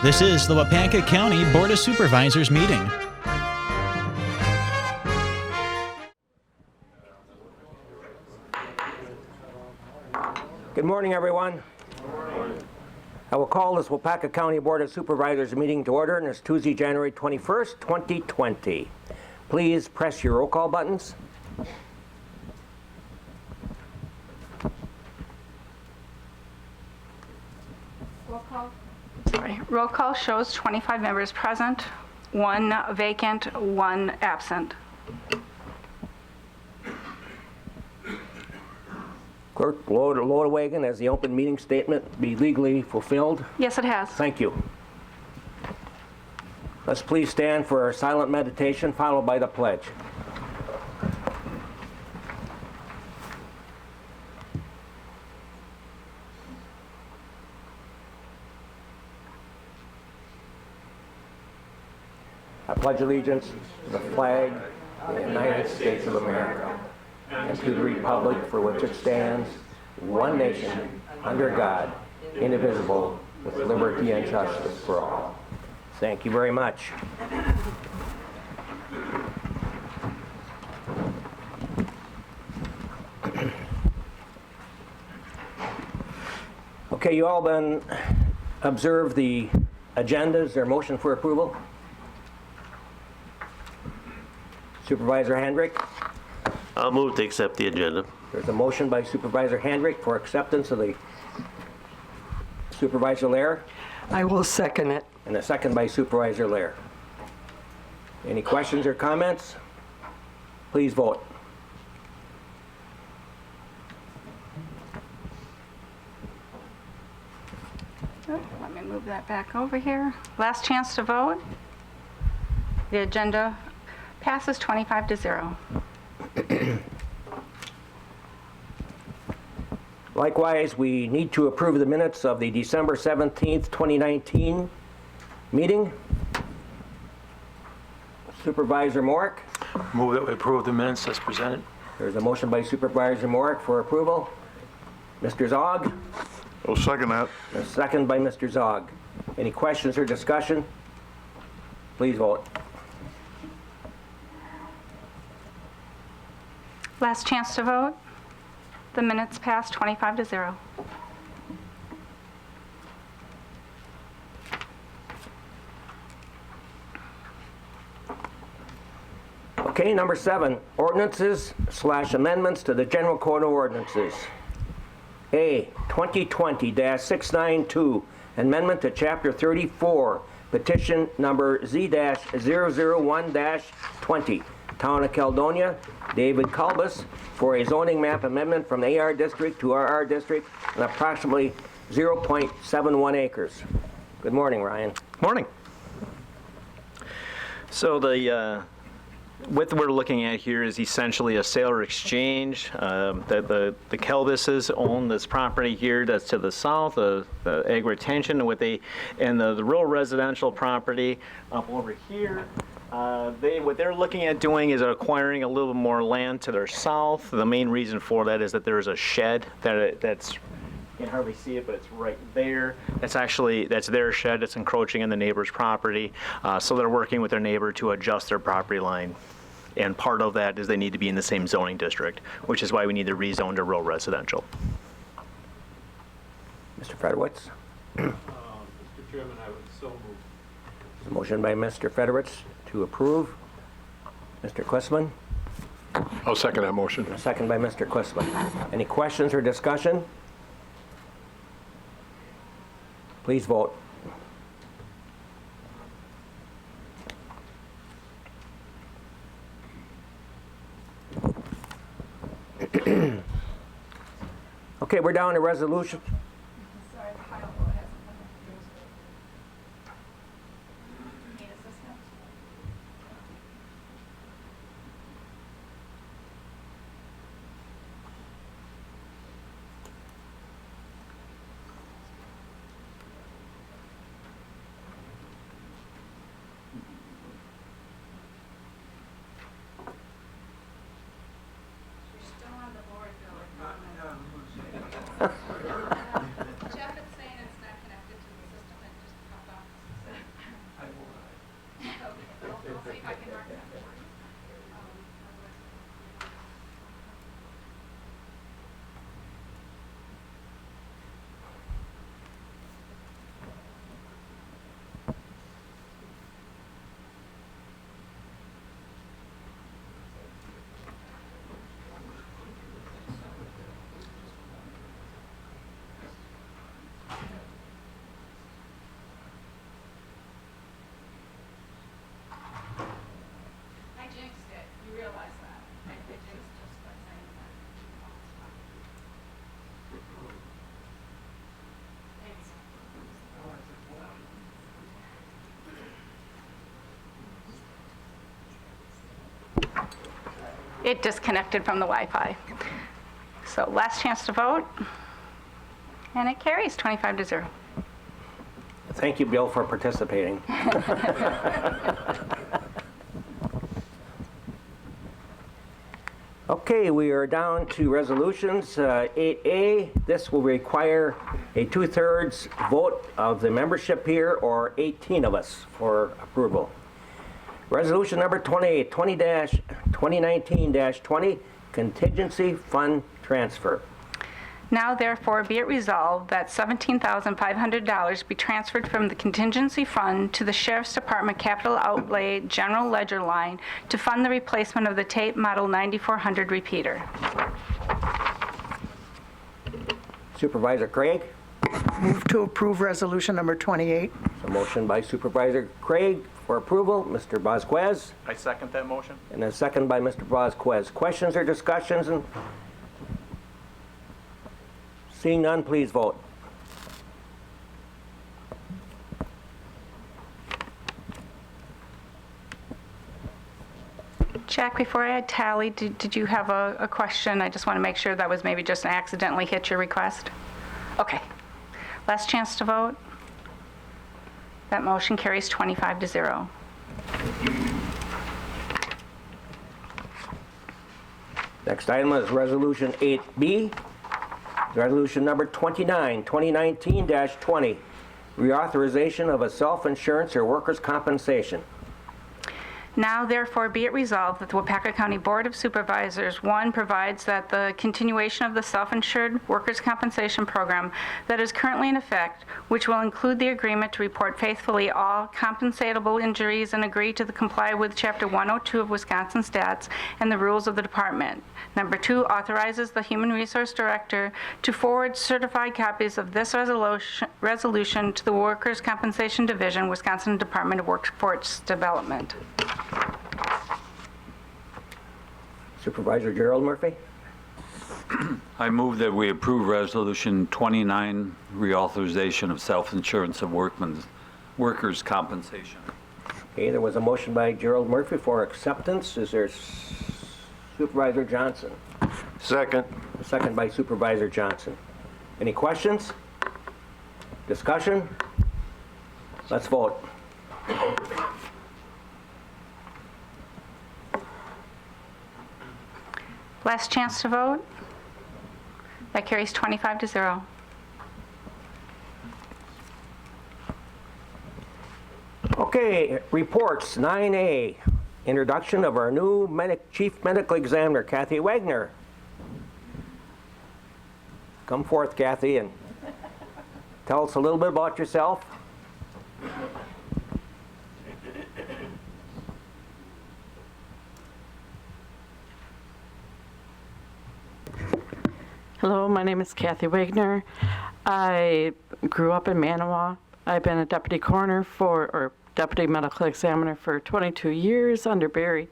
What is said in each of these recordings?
This is the Waupaca County Board of Supervisors meeting. Good morning, everyone. I will call this Waupaca County Board of Supervisors meeting to order, and it's Tuesday, January 21st, 2020. Please press your roll call buttons. Roll call shows 25 members present, 1 vacant, 1 absent. Clerk, Lodewagen, has the open meeting statement be legally fulfilled? Yes, it has. Thank you. Let's please stand for our silent meditation, followed by the pledge. I pledge allegiance to the flag of the United States of America and to the republic for which it stands, one nation, under God, indivisible, with liberty and justice for all. Thank you very much. Okay, you all been observe the agenda. Is there a motion for approval? Supervisor Hendrick. I'll move to accept the agenda. There's a motion by Supervisor Hendrick for acceptance of the Supervisor Lair, I will second it. and a second by Supervisor Lair. Any questions or comments? Please vote. Let me move that back over here. Last chance to vote. The agenda passes 25-0. Likewise, we need to approve the minutes of the December 17th, 2019 meeting. Supervisor Morick. Move that we approve the minutes as presented. There's a motion by Supervisor Morick for approval. Mr. Zog. I'll second that. A second by Mr. Zog. Any questions or discussion? Please vote. Last chance to vote. The minutes pass 25-0. Okay, number 7, ordinances/amendments to the General Code of Ordinances. A, 2020-692, amendment to Chapter 34, petition number Z-001-20, Town of Caledonia, David Culbus, for a zoning map amendment from the AR district to RR district on approximately 0.71 acres. Good morning, Ryan. Morning. So what we're looking at here is essentially a sale or exchange. The Kelvises own this property here that's to the south, the ag retention, and the rural residential property up over here. What they're looking at doing is acquiring a little more land to their south. The main reason for that is that there's a shed that's, you can hardly see it, but it's right there. That's their shed. It's encroaching on the neighbor's property. So they're working with their neighbor to adjust their property line. And part of that is they need to be in the same zoning district, which is why we need to rezone to rural residential. Mr. Fredowitz. Mr. Chairman, I would so move. Motion by Mr. Fedorowicz to approve. Mr. Quisman. I'll second that motion. A second by Mr. Quisman. Any questions or discussion? Please vote. Okay, we're down to resolution. It disconnected from the Wi-Fi. So last chance to vote, and it carries 25-0. Thank you, Bill, for participating. Okay, we are down to resolutions. 8A, this will require a 2/3 vote of the membership here, or 18 of us for approval. Resolution number 28, 2019-20, contingency fund transfer. Now therefore be it resolved that $17,500 be transferred from the contingency fund to the Sheriff's Department capital outlay general ledger line to fund the replacement of the tape model 9400 repeater. Supervisor Craig. Move to approve resolution number 28. A motion by Supervisor Craig for approval. Mr. Vasquez. I second that motion. And a second by Mr. Vasquez. Questions or discussions? And seeing none, please vote. Jack, before I tally, did you have a question? I just want to make sure that was maybe just accidentally hit your request. Okay. Last chance to vote. That motion carries 25-0. Next item is Resolution 8B. Resolution number 29, 2019-20, reauthorization of a self-insurance or workers' compensation. Now therefore be it resolved that the Waupaca County Board of Supervisors, 1, provides that the continuation of the self-insured workers' compensation program that is currently in effect, which will include the agreement to report faithfully all compensatable injuries and agree to comply with Chapter 102 of Wisconsin Stats and the rules of the department. Number 2, authorizes the Human Resource Director to forward certified copies of this resolution to the Workers' Compensation Division, Wisconsin Department of Workforce Development. Supervisor Gerald Murphy. I move that we approve Resolution 29, reauthorization of self-insurance of workers' compensation. Okay, there was a motion by Gerald Murphy for acceptance. Is there Supervisor Johnson? Second. A second by Supervisor Johnson. Any questions? Discussion? Let's vote. Last chance to vote. That carries 25-0. Okay, reports 9A. Introduction of our new Chief Medical Examiner, Kathy Wagner. Come forth, Kathy, and tell us a little bit about yourself. Hello, my name is Kathy Wagner. I grew up in Manawa. I've been a deputy coroner or deputy medical examiner for 22 years under Barry,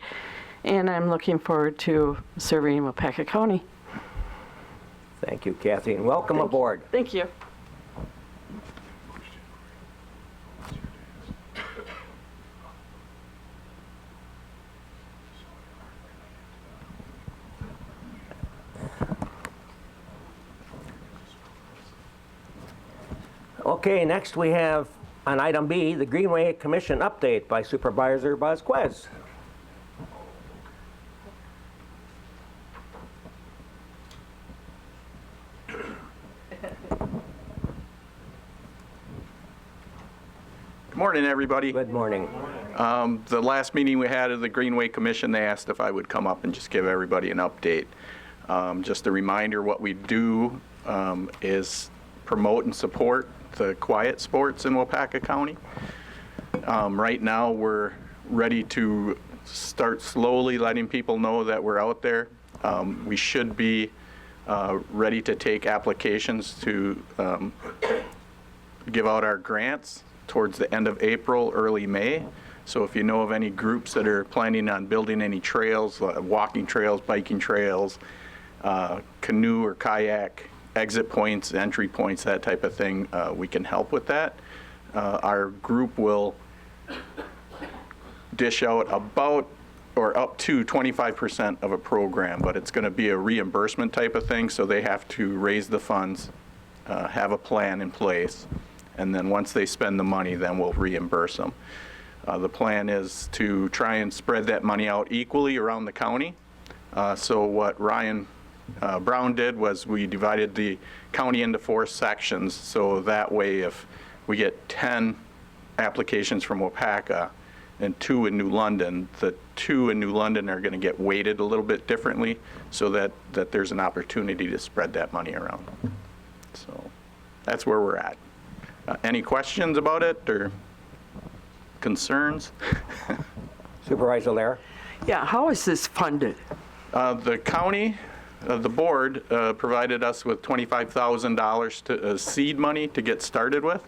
and I'm looking forward to serving in Waupaca County. Thank you, Kathy, and welcome aboard. Thank you. Okay, next we have on item B, the Greenway Commission update by Supervisor Vasquez. Good morning, everybody. Good morning. The last meeting we had of the Greenway Commission, they asked if I would come up and just give everybody an update. Just a reminder, what we do is promote and support the quiet sports in Waupaca County. Right now, we're ready to start slowly letting people know that we're out there. We should be ready to take applications to give out our grants towards the end of April, early May. So if you know of any groups that are planning on building any trails, walking trails, biking trails, canoe or kayak exit points, entry points, that type of thing, we can help with that. Our group will dish out about or up to 25% of a program, but it's going to be a reimbursement type of thing, so they have to raise the funds, have a plan in place, and then once they spend the money, then we'll reimburse them. The plan is to try and spread that money out equally around the county. So what Ryan Brown did was we divided the county into 4 sections, so that way if we get 10 applications from Waupaca and 2 in New London, the 2 in New London are going to get weighted a little bit differently so that there's an opportunity to spread that money around. So that's where we're at. Any questions about it or concerns? Supervisor Lair? Yeah, how is this funded? The county, the board provided us with $25,000 to seed money to get started with.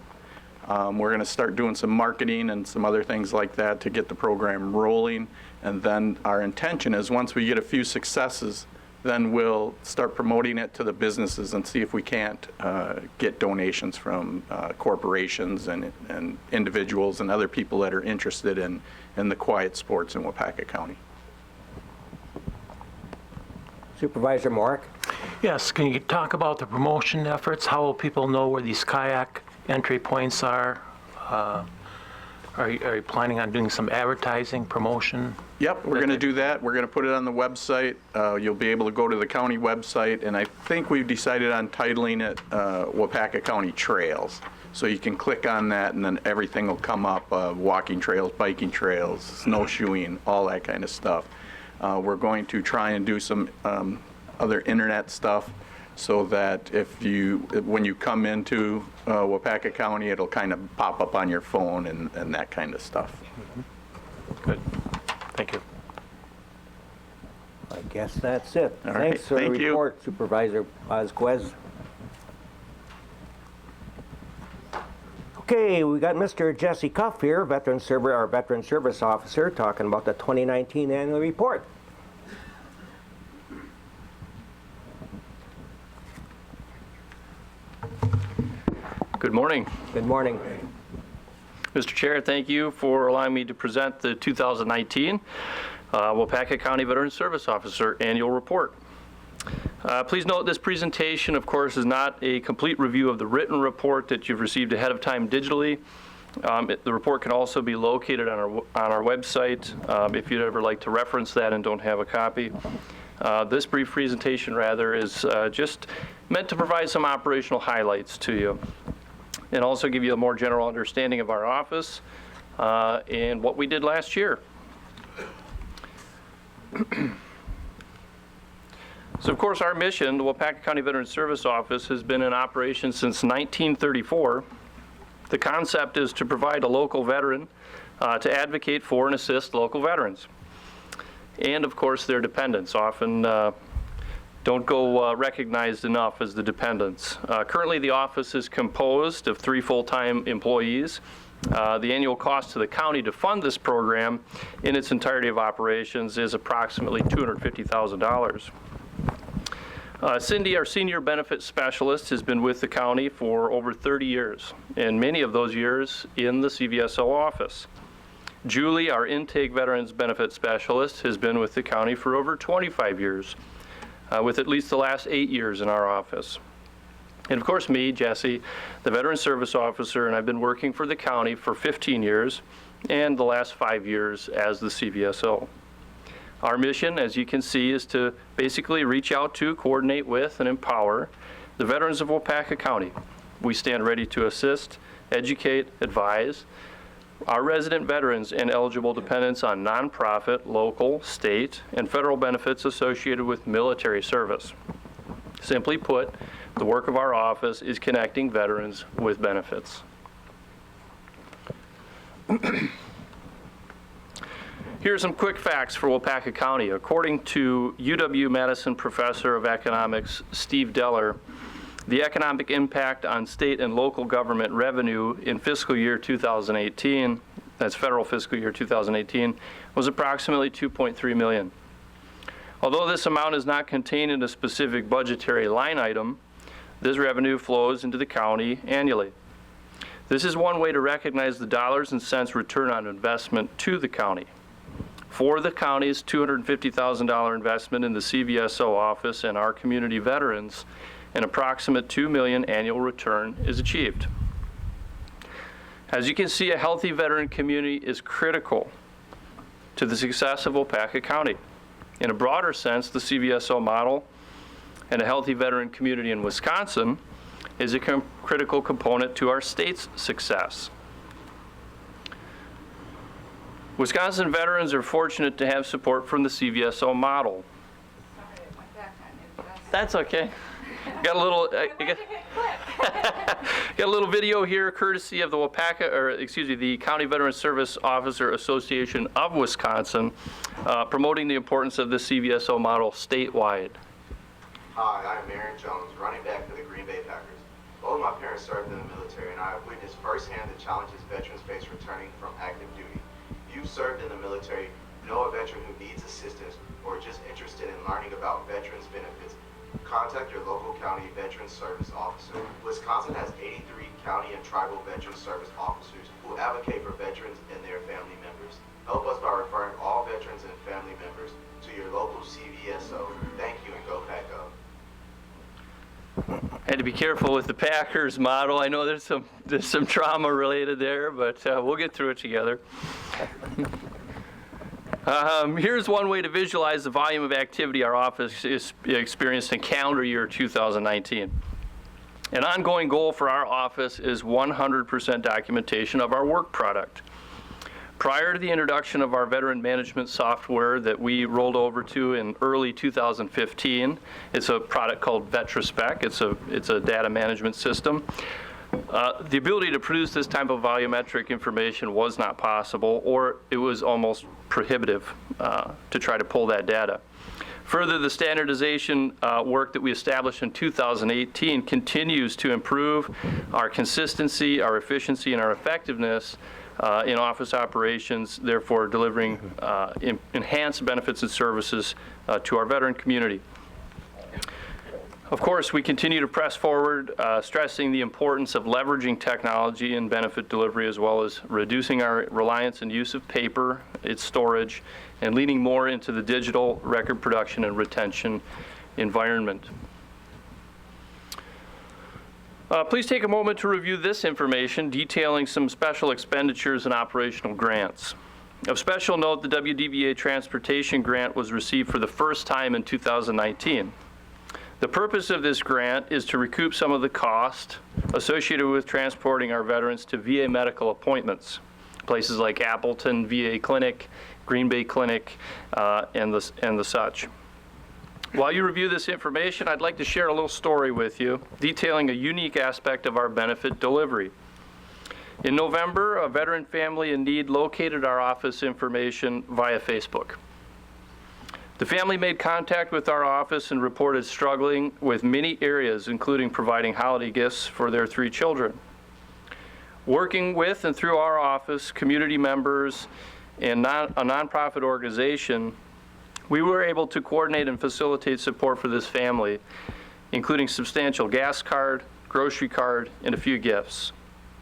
We're going to start doing some marketing and some other things like that to get the program rolling. And then our intention is once we get a few successes, then we'll start promoting it to the businesses and see if we can't get donations from corporations and individuals and other people that are interested in the quiet sports in Waupaca County. Supervisor Morick? Yes, can you talk about the promotion efforts? How will people know where these kayak entry points are? Are you planning on doing some advertising, promotion? Yep, we're going to do that. We're going to put it on the website. You'll be able to go to the county website, and I think we've decided on titling it Waupaca County Trails. So you can click on that, and then everything will come up, walking trails, biking trails, snowshoeing, all that kind of stuff. We're going to try and do some other internet stuff so that when you come into Waupaca County, it'll kind of pop up on your phone and that kind of stuff. Good. Thank you. I guess that's it. All right, Thanks for the thank you. report, Supervisor Vasquez. Okay, we got Mr. Jesse Cuff here, our Veteran Service Officer, talking about the 2019 annual report. Good morning. Good morning. Mr. Chair, thank you for allowing me to present the 2019 Waupaca County Veteran Service Officer Annual Report. Please note this presentation, of course, is not a complete review of the written report that you've received ahead of time digitally. The report can also be located on our website if you'd ever like to reference that and don't have a copy. This brief presentation, rather, is just meant to provide some operational highlights to you and also give you a more general understanding of our office and what we did last year. So, of course, our mission, the Waupaca County Veteran Service Office, has been in operation since 1934. The concept is to provide a local veteran to advocate for and assist local veterans. And, of course, their dependents often don't go recognized enough as the dependents. Currently, the office is composed of 3 full-time employees. The annual cost to the county to fund this program in its entirety of operations is approximately $250,000. Cindy, our senior benefits specialist, has been with the county for over 30 years, and many of those years in the CVSO office. Julie, our intake veterans benefit specialist, has been with the county for over 25 years, with at least the last 8 years in our office. And of course me, Jesse, the Veteran Service Officer, and I've been working for the county for 15 years and the last 5 years as the CVSO. Our mission, as you can see, is to basically reach out to, coordinate with, and empower the veterans of Waupaca County. We stand ready to assist, educate, advise our resident veterans and eligible dependents on nonprofit, local, state, and federal benefits associated with military service. Simply put, the work of our office is connecting veterans with benefits. Here are some quick facts for Waupaca County. According to UW-Madison Professor of Economics Steve Deller, the economic impact on state and local government revenue in fiscal year 2018, that's federal fiscal year 2018, was approximately $2.3 million. Although this amount is not contained in a specific budgetary line item, this revenue flows into the county annually. This is one way to recognize the dollars and cents return on investment to the county. For the county's $250,000 investment in the CVSO office and our community veterans, an approximate $2 million annual return is achieved. As you can see, a healthy veteran community is critical to the success of Waupaca County. In a broader sense, the CVSO model and a healthy veteran community in Wisconsin is a critical component to our state's success. Wisconsin veterans are fortunate to have support from the CVSO model. That's okay. Got a little, got a little video here courtesy of the the County Veteran Service Officer Association of Wisconsin, promoting the importance of the CVSO model statewide. Hi, I'm Aaron Jones, running back for the Green Bay Packers. Both of my parents served in the military, and I have witnessed firsthand the challenges veterans face returning from active duty. If you've served in the military, know a veteran who needs assistance, or just interested in learning about veterans benefits, contact your local county veteran service officer. Wisconsin has 83 county and tribal veteran service officers who advocate for veterans and their family members. Help us by referring all veterans and family members to your local CVSO. Thank you, and go Pack Go. Had to be careful with the Packers model. I know there's some trauma related there, but we'll get through it together. Here's one way to visualize the volume of activity our office is experienced in calendar year 2019. An ongoing goal for our office is 100% documentation of our work product. Prior to the introduction of our veteran management software that we rolled over to in early 2015, it's a product called VetraSpec. It's a data management system. The ability to produce this type of volumetric information was not possible, or it was almost prohibitive to try to pull that data. Further, the standardization work that we established in 2018 continues to improve our consistency, our efficiency, and our effectiveness in office operations, therefore delivering enhanced benefits and services to our veteran community. Of course, we continue to press forward, stressing the importance of leveraging technology in benefit delivery, as well as reducing our reliance and use of paper, its storage, and leaning more into the digital record production and retention environment. Please take a moment to review this information detailing some special expenditures and operational grants. Of special note, the WDVA Transportation Grant was received for the first time in 2019. The purpose of this grant is to recoup some of the cost associated with transporting our veterans to VA medical appointments, places like Appleton VA Clinic, Green Bay Clinic, and the such. While you review this information, I'd like to share a little story with you detailing a unique aspect of our benefit delivery. In November, a veteran family in need located our office information via Facebook. The family made contact with our office and reported struggling with many areas, including providing holiday gifts for their 3 children. Working with and through our office, community members, and a nonprofit organization, we were able to coordinate and facilitate support for this family, including substantial gas card, grocery card, and a few gifts.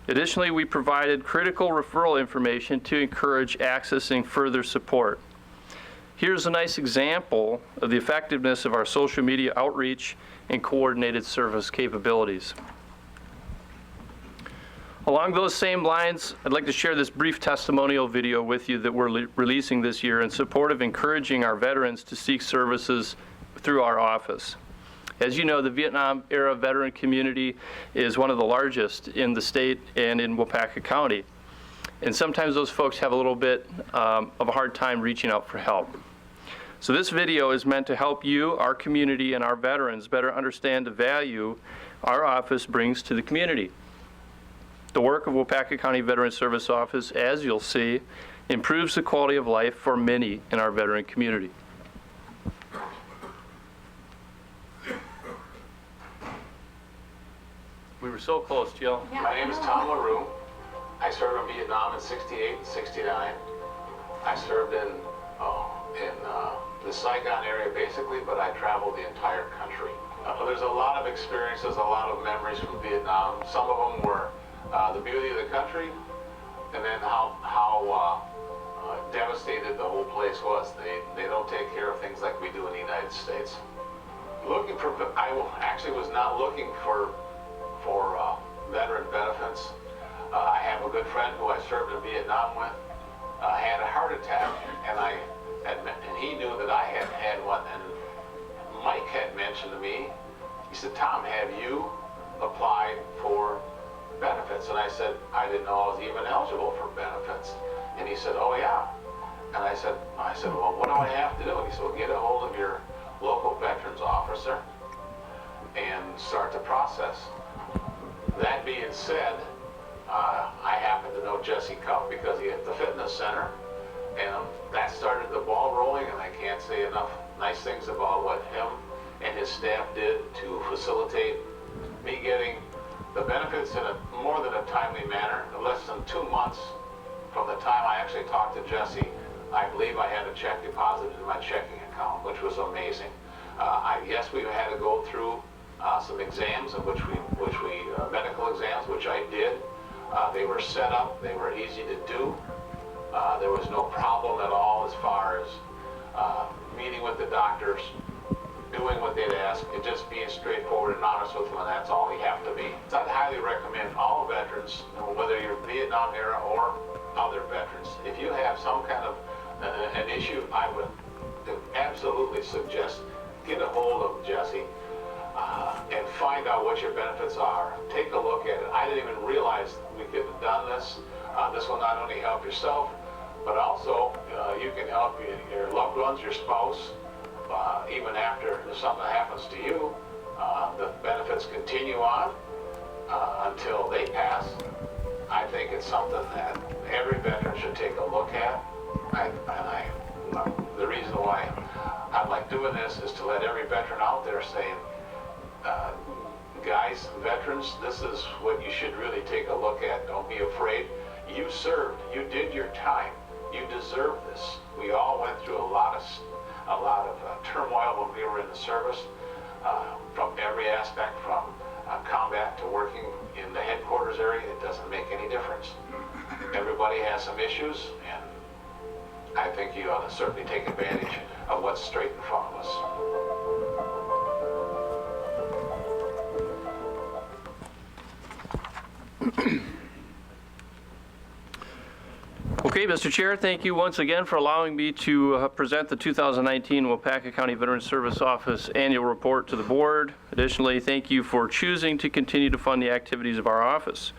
Additionally, we provided critical referral information to encourage accessing further support. Here's a nice example of the effectiveness of our social media outreach and coordinated service capabilities. Along those same lines, I'd like to share this brief testimonial video with you that we're releasing this year in support of encouraging our veterans to seek services through our office. As you know, the Vietnam-era veteran community is one of the largest in the state and in Waupaca County. And sometimes those folks have a little bit of a hard time reaching out for help. So this video is meant to help you, our community, and our veterans better understand the value our office brings to the community. The work of Waupaca County Veteran Service Office, as you'll see, improves the quality of life for many in our veteran community. We were so close, Jill. My name is Tom LaRue. I served in Vietnam in 68 and 69. I served in the Saigon area basically, but I traveled the entire country. There's a lot of experiences, a lot of memories from Vietnam. Some of them were the beauty of the country, and then how devastated the whole place was. They don't take care of things like we do in the United States. I actually was not looking for veteran benefits. I have a good friend who I served in Vietnam with, had a heart attack, and he knew that I had had one. And Mike had mentioned to me, he said, "Tom, have you applied for benefits?" And I said, "I didn't know I was even eligible for benefits." And he said, "Oh yeah." And I said, "Well, what do I have to do?" And he said, "Well, get a hold of your local veterans officer and start the process." That being said, I happen to know Jesse Cuff because he had the fitness center, and that started the ball rolling, and I can't say enough nice things about what him and his staff did to facilitate me getting the benefits in a more than a timely manner. In less than 2 months from the time I actually talked to Jesse, I believe I had a check deposited in my checking account, which was amazing. Yes, we had to go through some exams, medical exams, which I did. They were set up, they were easy to do. There was no problem at all as far as meeting with the doctors, doing what they'd ask, and just being straightforward and honest with them, and that's all we have to be. So I'd highly recommend all veterans, whether you're Vietnam era or other veterans, if you have some kind of an issue, I would absolutely suggest get a hold of Jesse and find out what your benefits are. Take a look at it. I didn't even realize we could have done this. This will not only help yourself, but also you can help your loved ones, your spouse, even after something happens to you. The benefits continue on until they pass. I think it's something that every veteran should take a look at. The reason why I like doing this is to let every veteran out there saying, guys, veterans, this is what you should really take a look at. Don't be afraid. You served. You did your time. You deserve this. We all went through a lot of turmoil when we were in the service, from every aspect, from combat to working in the headquarters area. It doesn't make any difference. Everybody has some issues, and I think you ought to certainly take advantage of what's straight in front of us. Okay, Mr. Chair, thank you once again for allowing me to present the 2019 Waupaca County Veterans Service Office Annual Report to the Board. Additionally, thank you for choosing to continue to fund the activities of our office.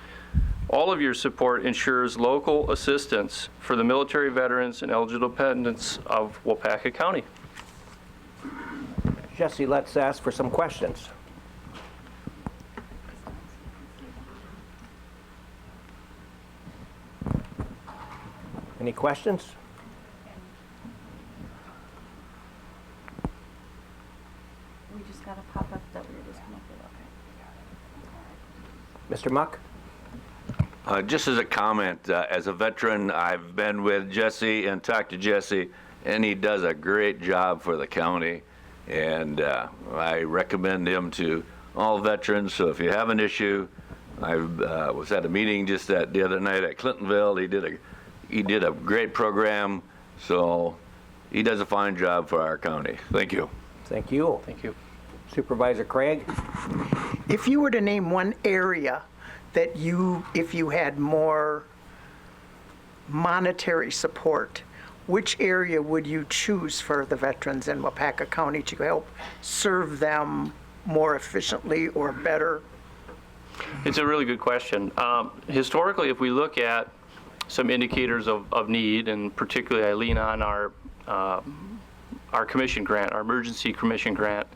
All of your support ensures local assistance for the military veterans and eligible dependents of Waupaca County. Jesse, let's ask for some questions. Any questions? We just got a pop-up that we were just coming up with. Mr. Muck? Just as a comment, as a veteran, I've been with Jesse and talked to Jesse, and he does a great job for the county. And I recommend him to all veterans. So if you have an issue, I was at a meeting just the other night at Clintonville. He did a great program, so he does a fine job for our county. Thank you. Thank you. Thank you. Supervisor Craig? If you were to name one area that if you had more monetary support, which area would you choose for the veterans in Waupaca County to help serve them more efficiently or better? It's a really good question. Historically, if we look at some indicators of need, and particularly I lean on our commission grant, our emergency commission grant,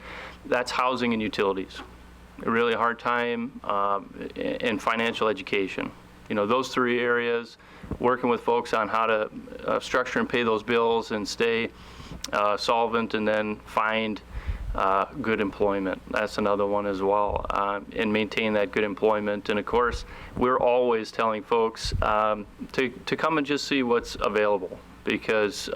that's housing and utilities. A really hard time in financial education. You know, those three areas, working with folks on how to structure and pay those bills and stay solvent, and then find good employment. That's another one as well, and maintain that good employment. And of course, we're always telling folks to come and just see what's available, because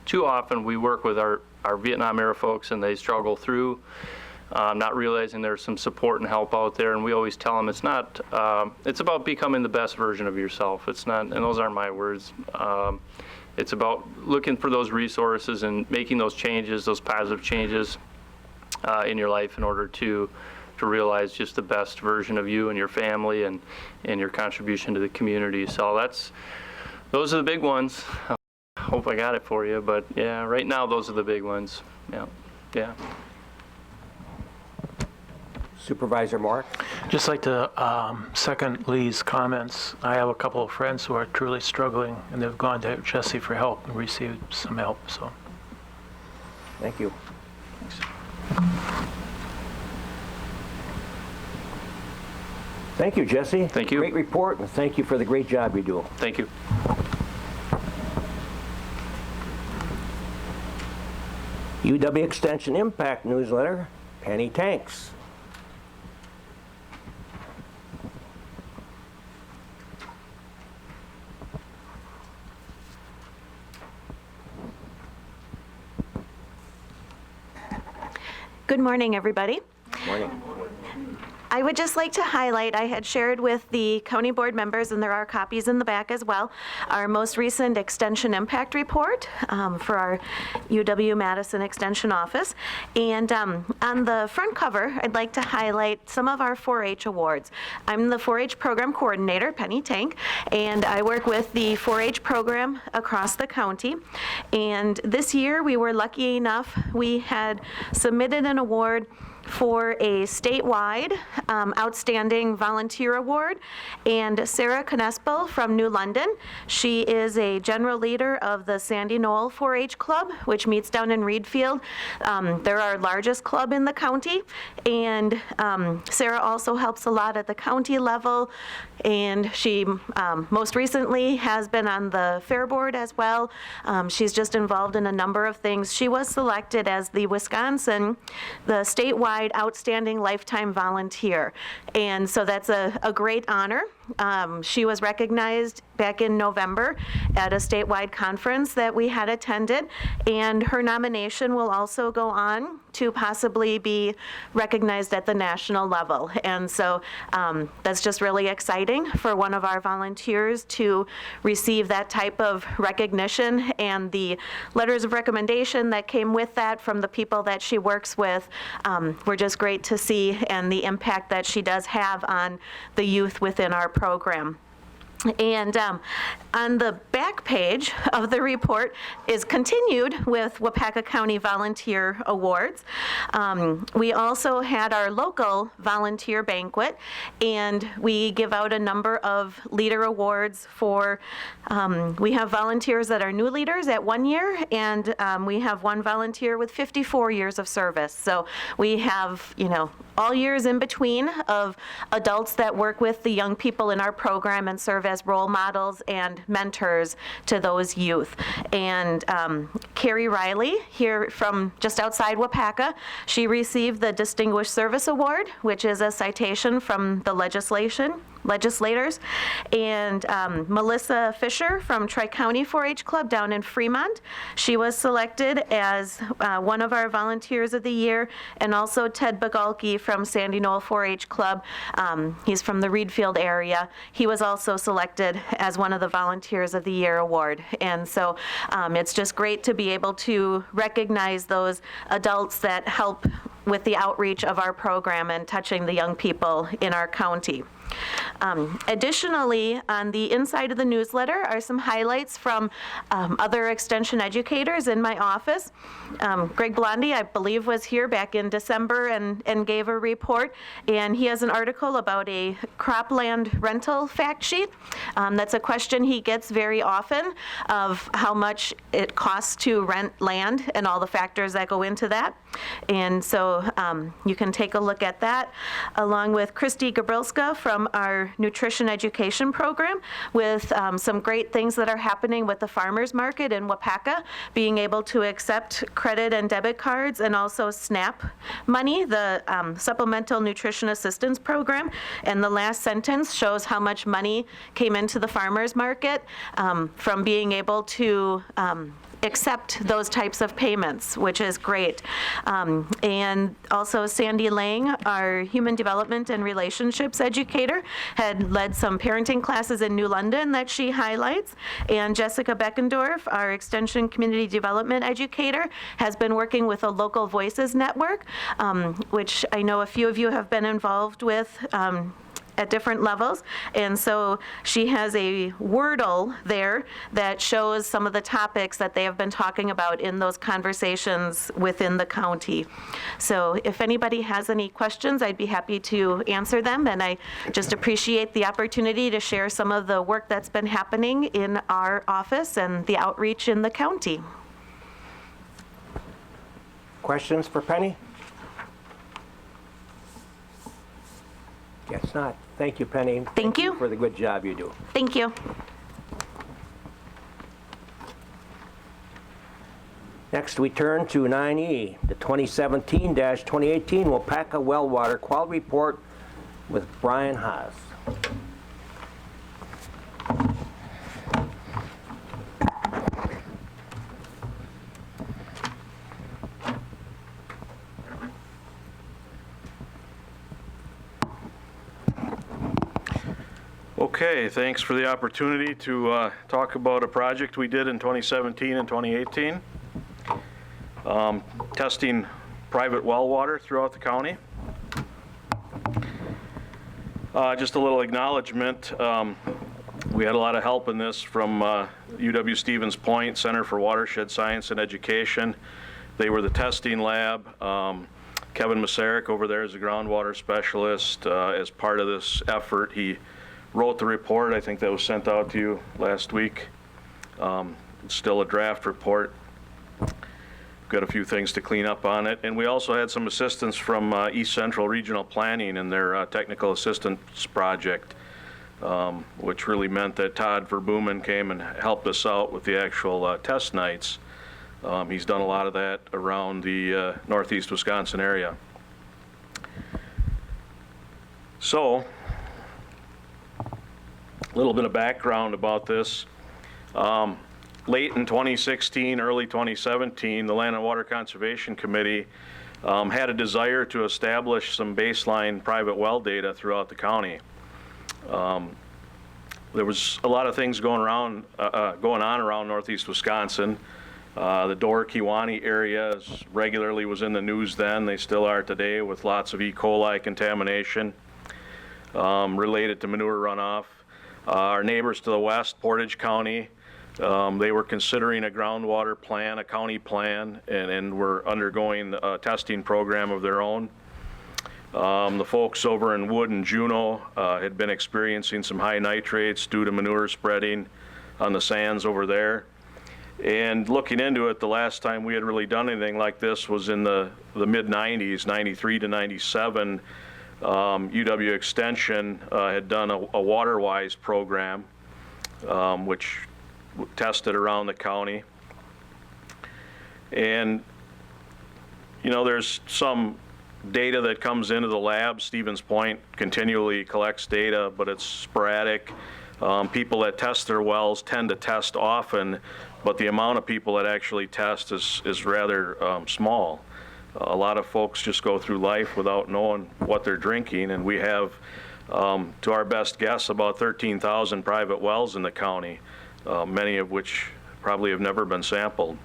too often we work with our Vietnam era folks and they struggle through not realizing there's some support and help out there. And we always tell them it's not, it's about becoming the best version of yourself. It's not, and those aren't my words. it's about looking for those resources and making those changes, those positive changes in your life in order to realize just the best version of you and your family and your contribution to the community. So those are the big ones. I hope I got it for you, but yeah, right now those are the big ones. Yeah. Supervisor Moore? Just like to second Lee's comments. I have a couple of friends who are truly struggling, and they've gone to Jesse for help and received some help. So, Thank you. Thank you, Jesse. Thank you. Great report, and thank you for the great job you do. Thank you. UW Extension Impact Newsletter, Penny Tanks. Good morning, everybody. Morning. I would just like to highlight, I had shared with the county board members, and there are copies in the back as well, our most recent extension impact report for our UW-Madison Extension office. And on the front cover, I'd like to highlight some of our 4-H awards. I'm the 4-H program coordinator, Penny Tank, and I work with the 4-H program across the county. And this year, we were lucky enough, we had submitted an award for a statewide Outstanding Volunteer Award. And Sarah Conespel from New London, she is a general leader of the Sandy Knoll 4-H Club, which meets down in Reedfield. They're our largest club in the county. And Sarah also helps a lot at the county level. And she most recently has been on the Fair Board as well. She's just involved in a number of things. She was selected as the statewide Outstanding Lifetime Volunteer. And so that's a great honor. She was recognized back in November at a statewide conference that we had attended, and her nomination will also go on to possibly be recognized at the national level. And so that's just really exciting for one of our volunteers to receive that type of recognition, and the letters of recommendation that came with that from the people that she works with were just great to see, and the impact that she does have on the youth within our program. And on the back page of the report is continued with Waupaca County Volunteer Awards. We also had our local volunteer banquet, and we give out a number of leader awards for, we have volunteers that are new leaders at 1 year, and we have one volunteer with 54 years of service. So we have, all years in between of adults that work with the young people in our program and serve as role models and mentors to those youth. And Carrie Riley, here from just outside Waupaca, she received the Distinguished Service Award, which is a citation from the legislators. And Melissa Fisher from Tri-County 4-H Club down in Fremont, she was selected as one of our Volunteers of the Year. And also Ted Bagalki from Sandy Knoll 4-H Club, he's from the Reedfield area. He was also selected as one of the Volunteers of the Year award. And so it's just great to be able to recognize those adults that help with the outreach of our program and touching the young people in our county. Additionally, on the inside of the newsletter are some highlights from other extension educators in my office. Greg Blondie, I believe, was here back in December and gave a report, and he has an article about a cropland rental fact sheet. That's a question he gets very often, of how much it costs to rent land and all the factors that go into that. And so you can take a look at that, along with Christy Gabrilska from our nutrition education program, with some great things that are happening with the farmers market in Waupaca, being able to accept credit and debit cards, and also SNAP money, the Supplemental Nutrition Assistance Program. And the last sentence shows how much money came into the farmers market from being able to accept those types of payments, which is great. And also Sandy Lang, our human development and relationships educator, had led some parenting classes in New London that she highlights. And Jessica Beckendorf, our extension community development educator, has been working with a local voices network, which I know a few of you have been involved with at different levels. And so she has a Wordle there that shows some of the topics that they have been talking about in those conversations within the county. So if anybody has any questions, I'd be happy to answer them. And I just appreciate the opportunity to share some of the work that's been happening in our office and the outreach in the county. Questions for Penny? Guess not. Thank you, Penny. Thank you for the good job you do. Thank you. Next, we turn to 9E, the 2017-2018 Waupaca Well Water Quality Report with Brian Haas. Okay, thanks for the opportunity to talk about a project we did in 2017 and 2018. Testing private well water throughout the county. Just a little acknowledgement. We had a lot of help in this from UW-Stevens Point Center for Watershed Science and Education. They were the testing lab. Kevin Masaryk over there is a groundwater specialist. As part of this effort, he wrote the report. I think that was sent out to you last week. It's still a draft report. Got a few things to clean up on it. And we also had some assistance from East Central Regional Planning in their technical assistance project, which really meant that Todd Verbumen came and helped us out with the actual test nights. He's done a lot of that around the northeast Wisconsin area. So, a little bit of background about this. Late in 2016, early 2017, the Land and Water Conservation Committee had a desire to establish some baseline private well data throughout the county. There was a lot of things going on around northeast Wisconsin. The Door-Kewanee area regularly was in the news then. They still are today, with lots of E. coli contamination related to manure runoff. Our neighbors to the west, Portage County, they were considering a groundwater plan, a county plan, and were undergoing a testing program of their own. The folks over in Wood and Juneau had been experiencing some high nitrates due to manure spreading on the sands over there. And looking into it, the last time we had really done anything like this was in the mid-90s, 93 to 97. UW Extension had done a WaterWise program, which tested around the county. And, you know, there's some data that comes into the lab. Stevens Point continually collects data, but it's sporadic. People that test their wells tend to test often, but the amount of people that actually test is rather small. A lot of folks just go through life without knowing what they're drinking, and we have, to our best guess, about 13,000 private wells in the county, many of which probably have never been sampled.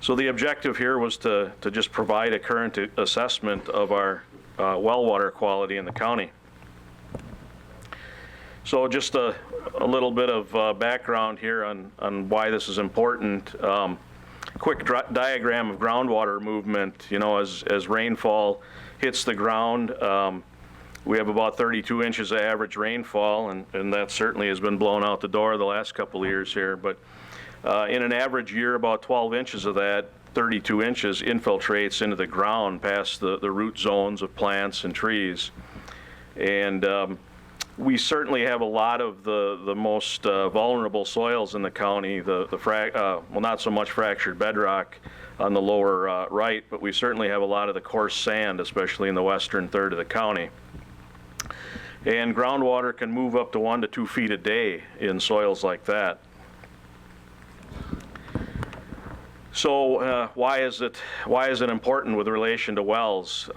So the objective here was to just provide a current assessment of our well water quality in the county. So just a little bit of background here on why this is important. Quick diagram of groundwater movement. You know, as rainfall hits the ground, we have about 32 inches of average rainfall, and that certainly has been blown out the door the last couple of years here. But in an average year, about 12 inches of that, 32 inches, infiltrates into the ground past the root zones of plants and trees. And we certainly have a lot of the most vulnerable soils in the county, well, not so much fractured bedrock on the lower right, but we certainly have a lot of the coarse sand, especially in the western third of the county. And groundwater can move up to 1 to 2 feet a day in soils like that. So why is it important with relation to wells?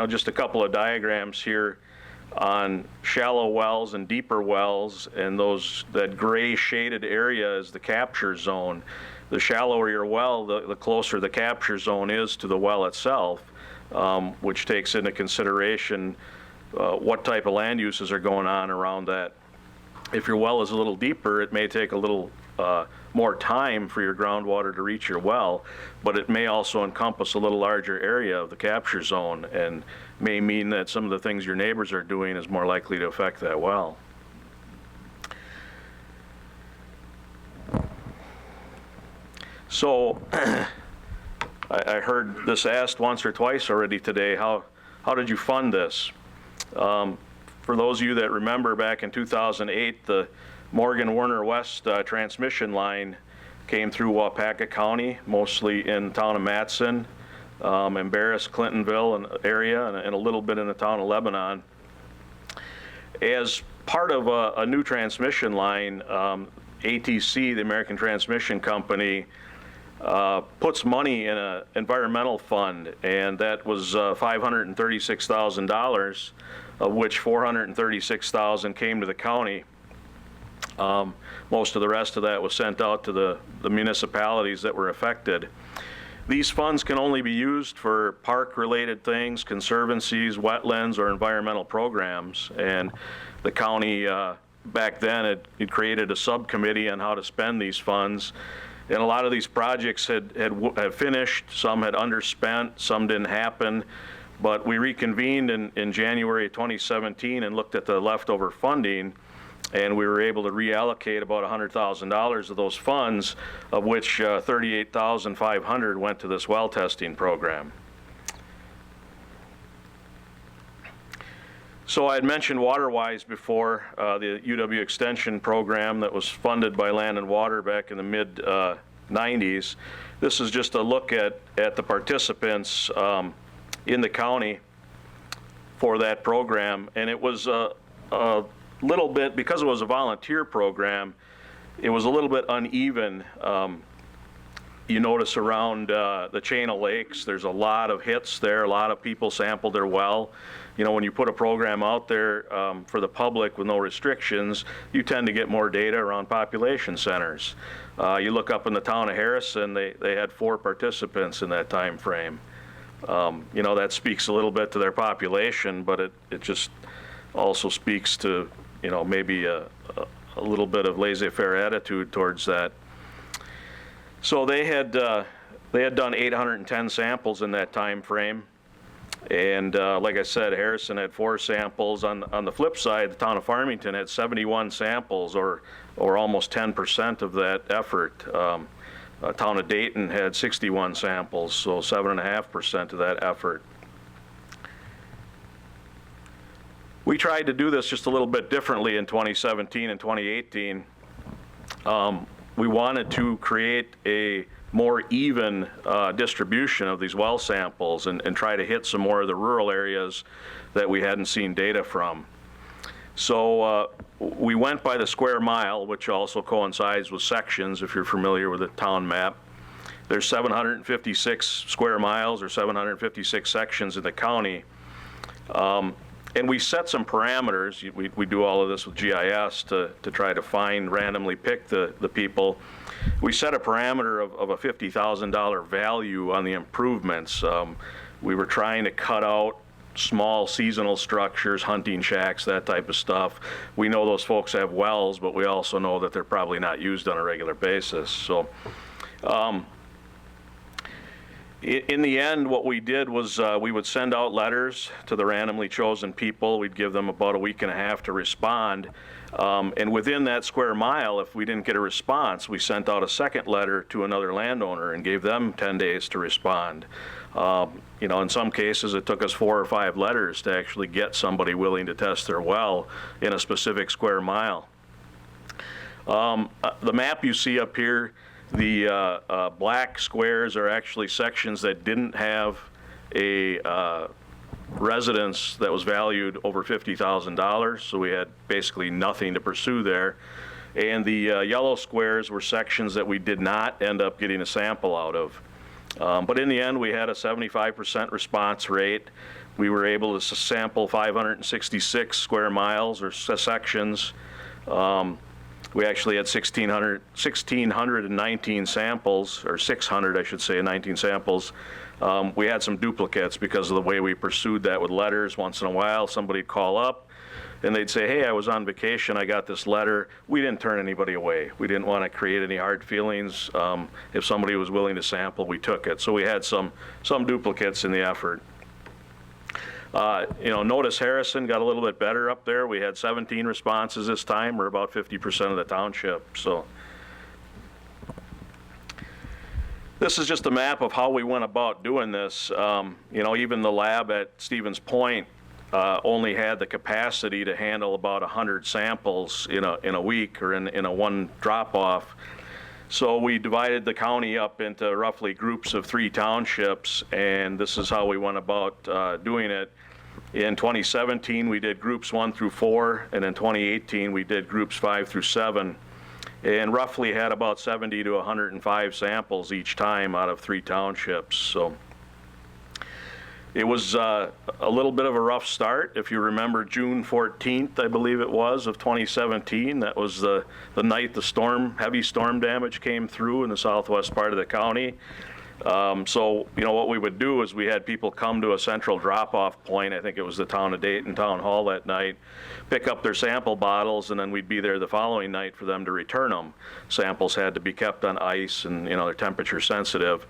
Just a couple of diagrams here on shallow wells and deeper wells, and that gray shaded area is the capture zone. The shallower your well, the closer the capture zone is to the well itself, which takes into consideration what type of land uses are going on around that. If your well is a little deeper, it may take a little more time for your groundwater to reach your well, but it may also encompass a little larger area of the capture zone and may mean that some of the things your neighbors are doing is more likely to affect that well. So I heard this asked once or twice already today, how did you fund this? For those of you that remember, back in 2008, the Morgan Werner West transmission line came through Waupaca County, mostly in the town of Matson, Embarrass, Clintonville and area, and a little bit in the town of Lebanon. As part of a new transmission line, ATC, the American Transmission Company, puts money in an environmental fund, and that was $536,000, of which $436,000 came to the county. Most of the rest of that was sent out to the municipalities that were affected. These funds can only be used for park-related things, conservancies, wetlands, or environmental programs. And the county, back then, had created a subcommittee on how to spend these funds. And a lot of these projects had finished, some had underspent, some didn't happen. But we reconvened in January 2017 and looked at the leftover funding, and we were able to reallocate about $100,000 of those funds, of which $38,500 went to this well testing program. So I had mentioned WaterWise before, the UW Extension program that was funded by Land and Water back in the mid-90s. This is just a look at the participants in the county for that program, and it was a little bit, because it was a volunteer program, it was a little bit uneven. You notice around the chain of lakes, there's a lot of hits there, a lot of people sampled their well. When you put a program out there for the public with no restrictions, you tend to get more data around population centers. You look up in the town of Harrison, they had 4 participants in that time frame. That speaks a little bit to their population, but it just also speaks to, maybe a little bit of laissez-faire attitude towards that. So they had done 810 samples in that time frame. And like I said, Harrison had 4 samples. On the flip side, the town of Farmington had 71 samples, or almost 10% of that effort. Town of Dayton had 61 samples, so 7.5% of that effort. We tried to do this just a little bit differently in 2017 and 2018. We wanted to create a more even distribution of these well samples and try to hit some more of the rural areas that we hadn't seen data from. So we went by the square mile, which also coincides with sections, if you're familiar with the town map. There's 756 square miles or 756 sections in the county. And we set some parameters. We do all of this with GIS to try to randomly pick the people. We set a parameter of a $50,000 value on the improvements. We were trying to cut out small seasonal structures, hunting shacks, that type of stuff. We know those folks have wells, but we also know that they're probably not used on a regular basis. So in the end, what we did was we would send out letters to the randomly chosen people. We'd give them about a week and a half to respond. And within that square mile, if we didn't get a response, we sent out a second letter to another landowner and gave them 10 days to respond. In some cases, it took us 4 or 5 letters to actually get somebody willing to test their well in a specific square mile. The map you see up here, the black squares are actually sections that didn't have a residence that was valued over $50,000, so we had basically nothing to pursue there. And the yellow squares were sections that we did not end up getting a sample out of. But in the end, we had a 75% response rate. We were able to sample 566 square miles or sections. We actually had 1,619 samples, or 600, I should say, 19 samples. We had some duplicates because of the way we pursued that with letters. Once in a while, somebody'd call up and they'd say, hey, I was on vacation, I got this letter. We didn't turn anybody away. We didn't want to create any hard feelings. If somebody was willing to sample, we took it. So we had some duplicates in the effort. Notice Harrison got a little bit better up there. We had 17 responses this time, or about 50% of the township. So this is just a map of how we went about doing this. Even the lab at Stevens Point only had the capacity to handle about 100 samples in a week, or in a one drop-off. So we divided the county up into roughly groups of 3 townships, and this is how we went about doing it. In 2017, we did groups 1 through 4, and in 2018, we did groups 5 through 7, and roughly had about 70 to 105 samples each time out of 3 townships. So it was a little bit of a rough start. If you remember, June 14th, I believe it was, of 2017, that was the night the heavy storm damage came through in the southwest part of the county. So what we would do is we had people come to a central drop-off point. I think it was the town of Dayton Town Hall that night, pick up their sample bottles, and then we'd be there the following night for them to return them. Samples had to be kept on ice, and they're temperature sensitive.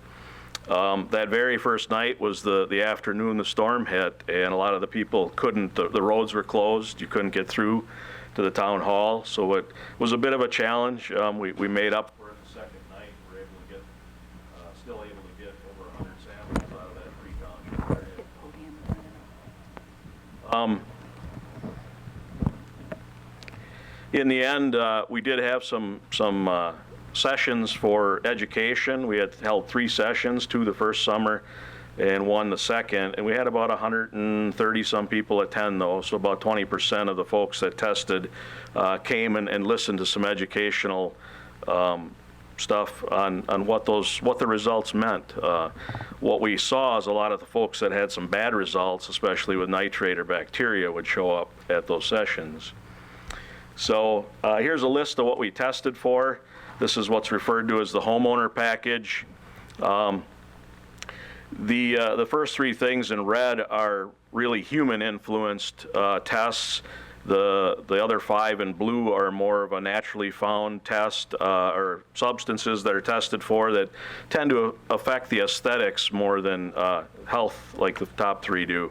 That very first night was the afternoon the storm hit, and a lot of the people couldn't, the roads were closed, you couldn't get through to the town hall, so it was a bit of a challenge. We made up for it the second night. We were still able to get over 100 samples out of that 3 township area. In the end, we did have some sessions for education. We had held 3 sessions, 2 the first summer and 1 the second, and we had about 130 some people attend those, so about 20% of the folks that tested came and listened to some educational stuff on what the results meant. What we saw is a lot of the folks that had some bad results, especially with nitrate or bacteria, would show up at those sessions. So here's a list of what we tested for. This is what's referred to as the homeowner package. The first 3 things in red are really human-influenced tests. The other 5 in blue are more of a naturally found test, or substances that are tested for that tend to affect the aesthetics more than health, like the top 3 do.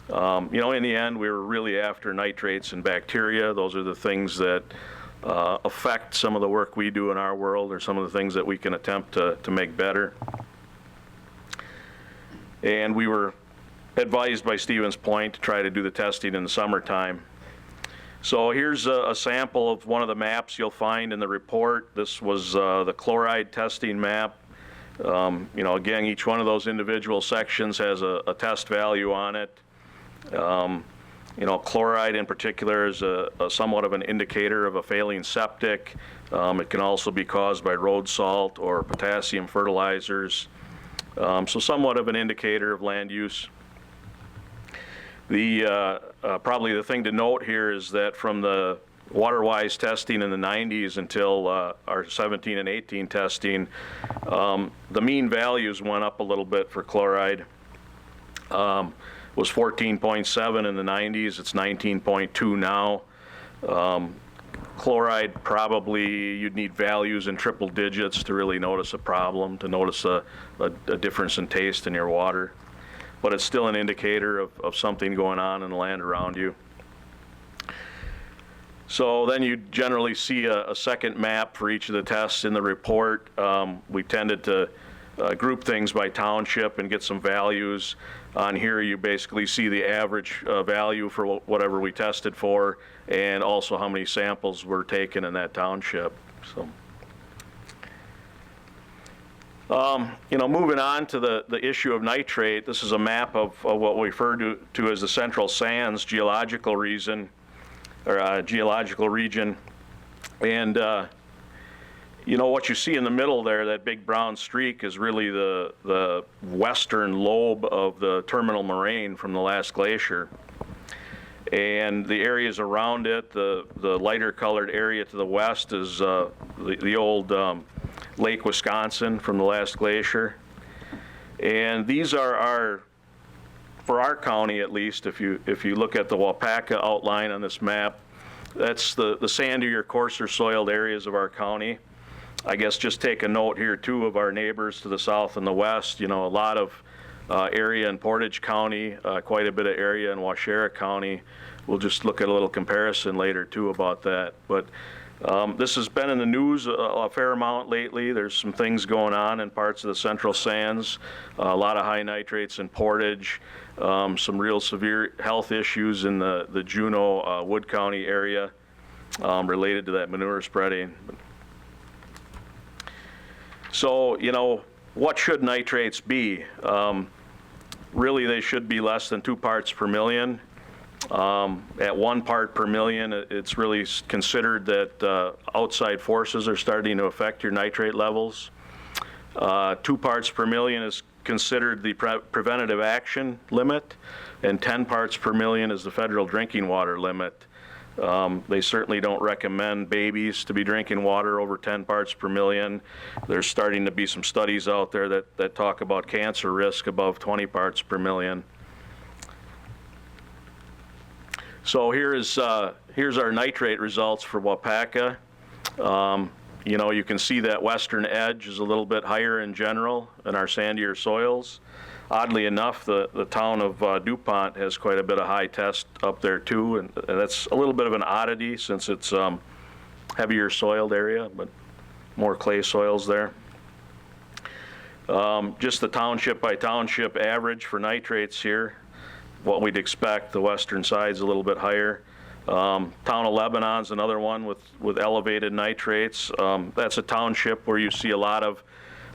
In the end, we were really after nitrates and bacteria. Those are the things that affect some of the work we do in our world, or some of the things that we can attempt to make better. And we were advised by Stevens Point to try to do the testing in the summertime. So here's a sample of one of the maps you'll find in the report. This was the chloride testing map. Again, each one of those individual sections has a test value on it. Chloride in particular is a somewhat of an indicator of a failing septic. It can also be caused by road salt or potassium fertilizers. So somewhat of an indicator of land use. Probably the thing to note here is that from the water-wise testing in the 90s until our 17 and 18 testing, the mean values went up a little bit for chloride. Was 14.7 in the 90s, it's 19.2 now. Chloride, probably you'd need values in triple digits to really notice a problem, to notice a difference in taste in your water. But it's still an indicator of something going on in the land around you. So then you generally see a second map for each of the tests in the report. We tended to group things by township and get some values. On here you basically see the average value for whatever we tested for, and also how many samples were taken in that township. So, moving on to the issue of nitrate, this is a map of what we refer to as the Central Sands geological region. And you know, what you see in the middle there, that big brown streak, is really the western lobe of the terminal moraine from the last glacier. And the areas around it, the lighter colored area to the west is the old Lake Wisconsin from the last glacier. And these are for our county at least, if you look at the Waupaca outline on this map, that's the sandier, coarser soiled areas of our county. I guess just take a note here too of our neighbors to the south and the west. You know, a lot of area in Portage County, quite a bit of area in Waupaca County. We'll just look at a little comparison later too about that. But this has been in the news a fair amount lately. There's some things going on in parts of the Central Sands, a lot of high nitrates in Portage, some real severe health issues in the Juneau, Wood County area related to that manure spreading. So, you know, what should nitrates be? Really, they should be less than 2 parts per million. At 1 part per million, it's really considered that outside forces are starting to affect your nitrate levels. 2 parts per million is considered the preventative action limit, and 10 parts per million is the federal drinking water limit. They certainly don't recommend babies to be drinking water over 10 parts per million. There's starting to be some studies out there that talk about cancer risk above 20 parts per million. So here's our nitrate results for Waupaca. You know, you can see that western edge is a little bit higher in general in our sandier soils. Oddly enough, the town of DuPont has quite a bit of high test up there too, and that's a little bit of an oddity since it's heavier soiled area, but more clay soils there. Just the township by township average for nitrates here, what we'd expect. The western side's a little bit higher. Town of Lebanon's another one with elevated nitrates. That's a township where you see a lot of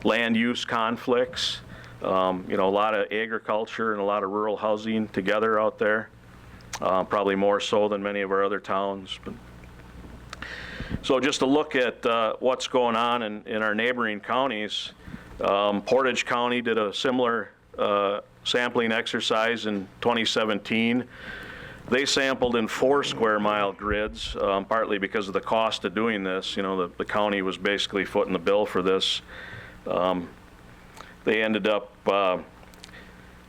land use conflicts. You know, a lot of agriculture and a lot of rural housing together out there, probably more so than many of our other towns. But so just to look at what's going on in our neighboring counties, Portage County did a similar sampling exercise in 2017. They sampled in 4 square mile grids, partly because of the cost of doing this. You know, the county was basically footing the bill for this. They ended up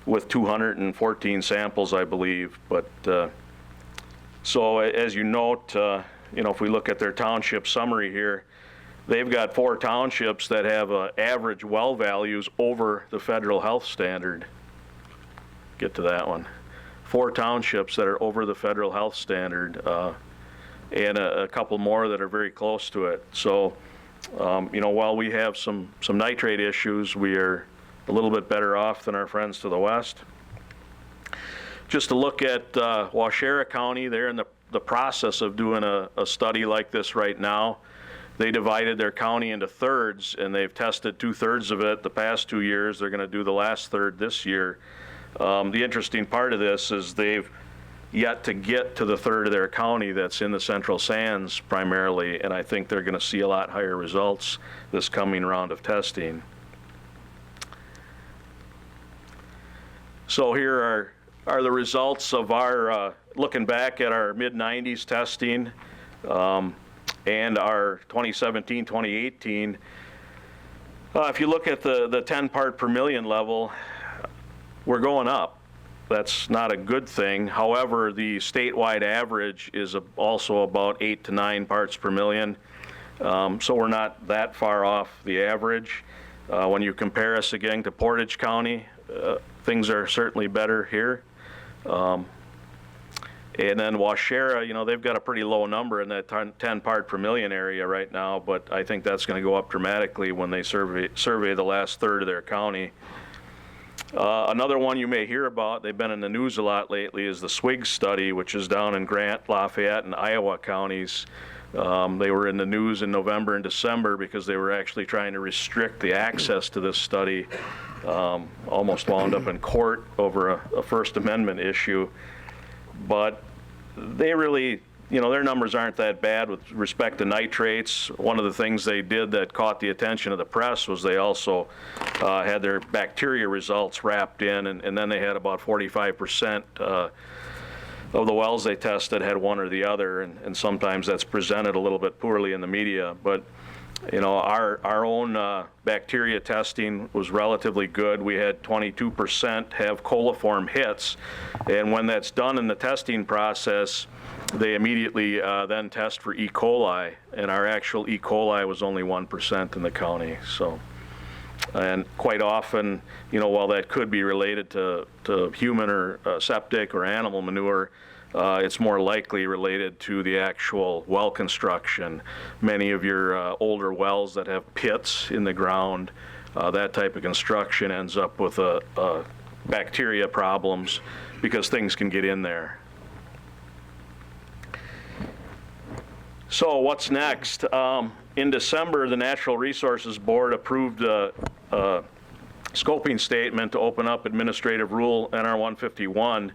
with 214 samples, I believe. But so as you note, you know, if we look at their township summary here, they've got 4 townships that have average well values over the federal health standard. Get to that one. 4 townships that are over the federal health standard, and a couple more that are very close to it. So, you know, while we have some nitrate issues, we are a little bit better off than our friends to the west. Just to look at Waupaca County, they're in the process of doing a study like this right now. They divided their county into thirds, and they've tested 2/3 of it the past 2 years. They're going to do the last third this year. The interesting part of this is they've yet to get to the third of their county that's in the Central Sands primarily, and I think they're going to see a lot higher results this coming round of testing. So here are the results of our, looking back at our mid-90s testing and our 2017, 2018. If you look at the 10 part per million level, we're going up. That's not a good thing. However, the statewide average is also about 8 to 9 parts per million. So we're not that far off the average. When you compare us again to Portage County, things are certainly better here. And then Waupaca, you know, they've got a pretty low number in that 10 part per million area right now, but I think that's going to go up dramatically when they survey the last third of their county. Another one you may hear about, they've been in the news a lot lately, is the SWIG study, which is down in Grant, Lafayette, and Iowa counties. They were in the news in November and December because they were actually trying to restrict the access to this study. Almost wound up in court over a First Amendment issue. But they really their numbers aren't that bad with respect to nitrates. One of the things they did that caught the attention of the press was they also had their bacteria results wrapped in, and then they had about 45% of the wells they tested had one or the other, and sometimes that's presented a little bit poorly in the media. But our own bacteria testing was relatively good. We had 22% have coliform hits, and when that's done in the testing process, they immediately then test for E. coli, and our actual E. coli was only 1% in the county. So, and quite often, while that could be related to human or septic or animal manure, it's more likely related to the actual well construction. Many of your older wells that have pits in the ground, that type of construction ends up with bacteria problems because things can get in there. So what's next? In December, the Natural Resources Board approved a scoping statement to open up Administrative Rule NR 151.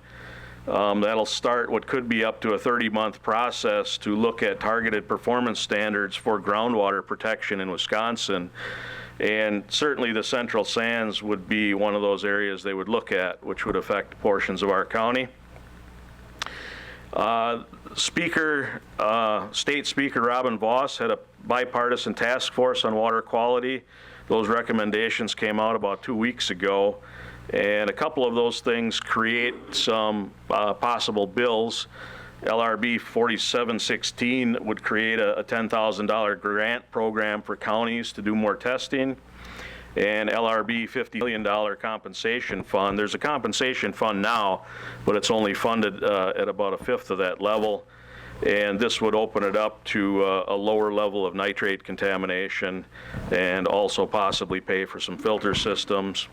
That'll start what could be up to a 30-month process to look at targeted performance standards for groundwater protection in Wisconsin. And certainly the Central Sands would be one of those areas they would look at, which would affect portions of our county. State Speaker Robin Voss had a bipartisan task force on water quality. Those recommendations came out about 2 weeks ago. And a couple of those things create some possible bills. LRB 4716 would create a $10,000 grant program for counties to do more testing. And LRB $50 million compensation fund. There's a compensation fund now, but it's only funded at about a fifth of that level. And this would open it up to a lower level of nitrate contamination and also possibly pay for some filter systems.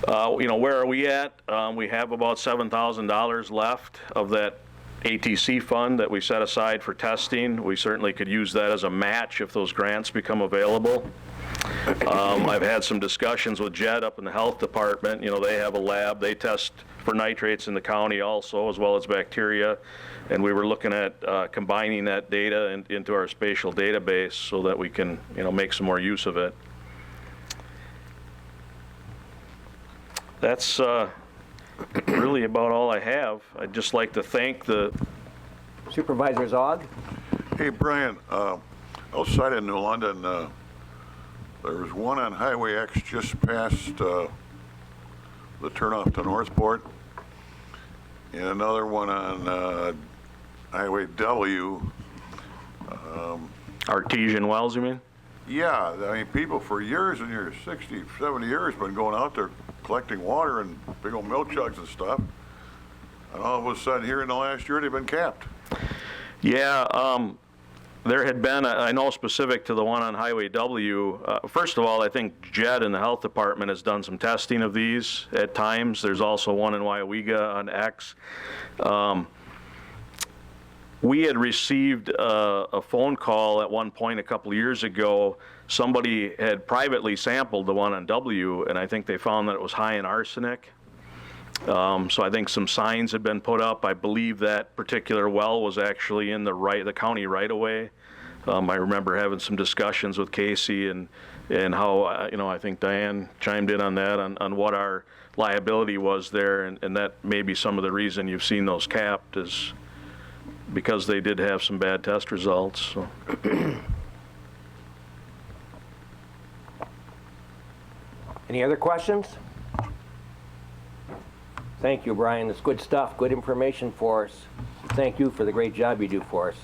Where are we at? We have about $7,000 left of that ATC fund that we set aside for testing. We certainly could use that as a match if those grants become available. I've had some discussions with Jed up in the health department. They have a lab. They test for nitrates in the county also, as well as bacteria. And we were looking at combining that data into our spatial database so that we can, make some more use of it. That's really about all I have. I'd just like to thank the Supervisor Zog. Hey, Brian, outside of New London, there's one on Highway X just past the turnoff to Northport, and another one on Highway W. Artesian wells, you mean? Yeah, people for years and years, 60, 70 years, been going out there collecting water and big old milk jugs and stuff. And all of a sudden here in the last year, they've been capped. Yeah, there had been, I know specific to the one on Highway W, first of all, I think Jed in the health department has done some testing of these at times. There's also one in Waupaca on X. We had received a phone call at one point a couple of years ago. Somebody had privately sampled the one on W, and I think they found that it was high in arsenic. So I think some signs had been put up. I believe that particular well was actually in the county right-of-way. I remember having some discussions with Casey and how, I think Diane chimed in on that, on what our liability was there, and that may be some of the reason you've seen those capped is because they did have some bad test results. So. Any other questions? Thank you, Brian. It's good stuff, good information for us. Thank you for the great job you do for us.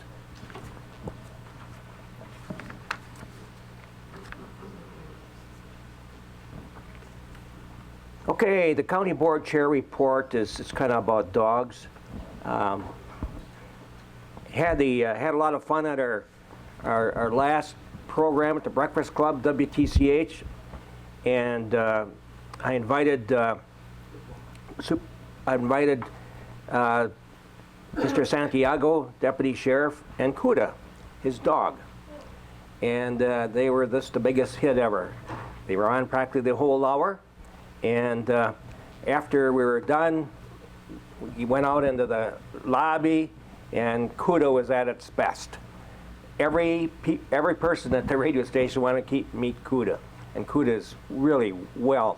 Okay, the county board chair report it's kind of about dogs. Had a lot of fun at our last program at the Breakfast Club, WTCH, and I invited Mr. Santiago, deputy sheriff, and Kuda, his dog, and they were the biggest hit ever. They were on practically the whole hour, and after we were done, he went out into the lobby, and CUDA was at its best. Every person at the radio station wanted to meet CUDA, and CUDA is really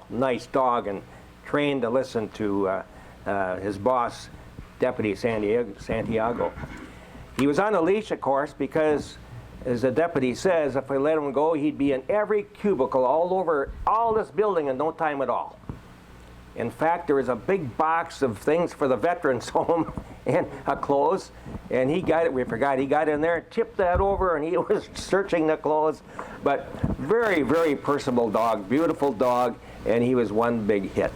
nice dog, and trained to listen to his boss, Deputy Santiago. He was on a leash, of course, because, as the deputy says, if I let him go, he'd be in every cubicle all over all this building in no time at all. In fact, there was a big box of things for the veterans home and clothes, and he got it. We forgot. He got in there, tipped that over, and he was searching the clothes. But very, very personable dog, beautiful dog, and he was one big hit.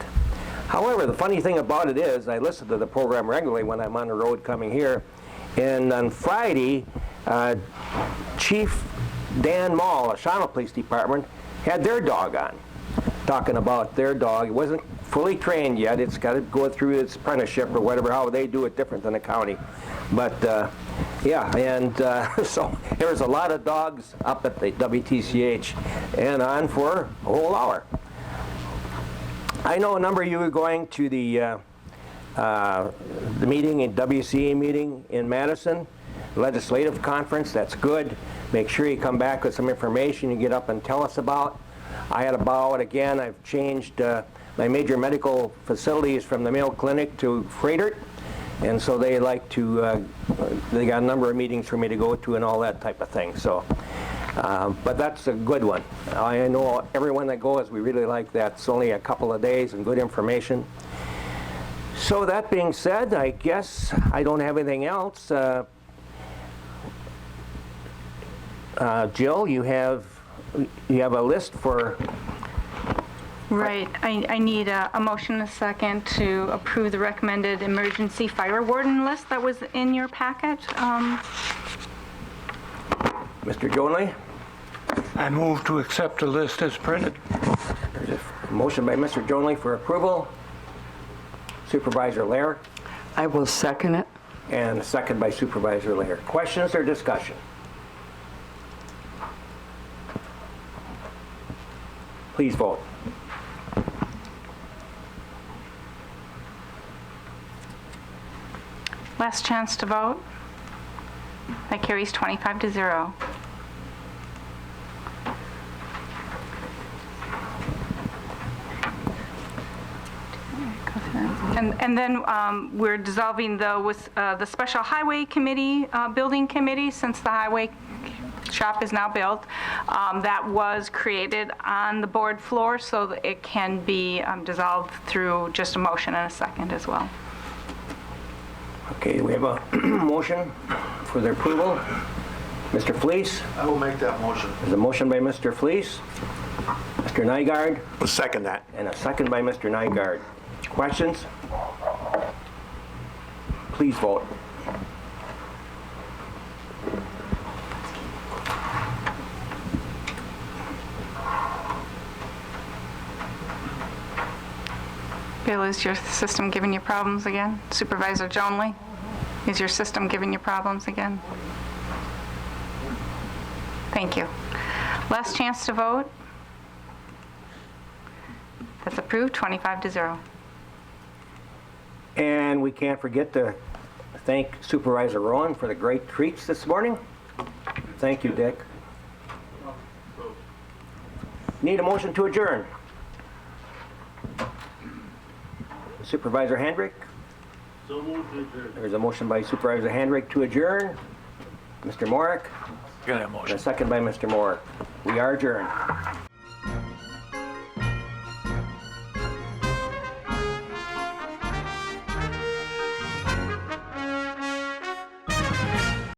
However, the funny thing about it is, I listen to the program regularly when I'm on the road coming here, and on Friday, Chief Dan Mall, Shawano Police Department, had their dog on, talking about their dog. It wasn't fully trained yet. It's got to go through its apprenticeship or whatever, how they do it different than the county. But yeah, and so there was a lot of dogs up at the WTCH and on for a whole hour. I know a number of you are going to the meeting, WCA meeting in Madison, legislative conference. That's good. Make sure you come back with some information you get up and tell us about. I had to bow out again. I've changed my major medical facilities from the Mayo Clinic to Freighter, and so they like to, they got a number of meetings for me to go to and all that type of thing. So, but that's a good one. I know everyone that goes, we really like that. It's only a couple of days and good information. So that being said, I guess I don't have anything else. Jill, you have a list for... Right. I need a motion and a second to approve the recommended emergency fire warden list that was in your packet. Mr. Jonley? I move to accept the list as printed. There's a motion by Mr. Jonley for approval. Supervisor Lair? I will second it. And a second by Supervisor Lair. Questions or discussion? Please vote. Last chance to vote. That carries 25-0. And then we're dissolving the Special Highway Committee, Building Committee, since the highway shop is now built. That was created on the board floor, so that it can be dissolved through just a motion and a second as well. Okay, we have a motion for their approval. Mr. Fleece? I will make that motion. There's a motion by Mr. Fleece. Mr. Nygaard? I'll second that. And a second by Mr. Nygaard. Questions? Please vote. Bill, is your system giving you problems again? Supervisor Jonley, is your system giving you problems again? Thank you. Last chance to vote. That's approved, 25-0. And we can't forget to thank Supervisor Rowan for the great treats this morning. Thank you, Dick. Need a motion to adjourn. Supervisor Hendrick? So moved to adjourn. There's a motion by Supervisor Hendrick to adjourn. Mr. Morick? Got that motion. And a second by Mr. Morick. We are adjourned.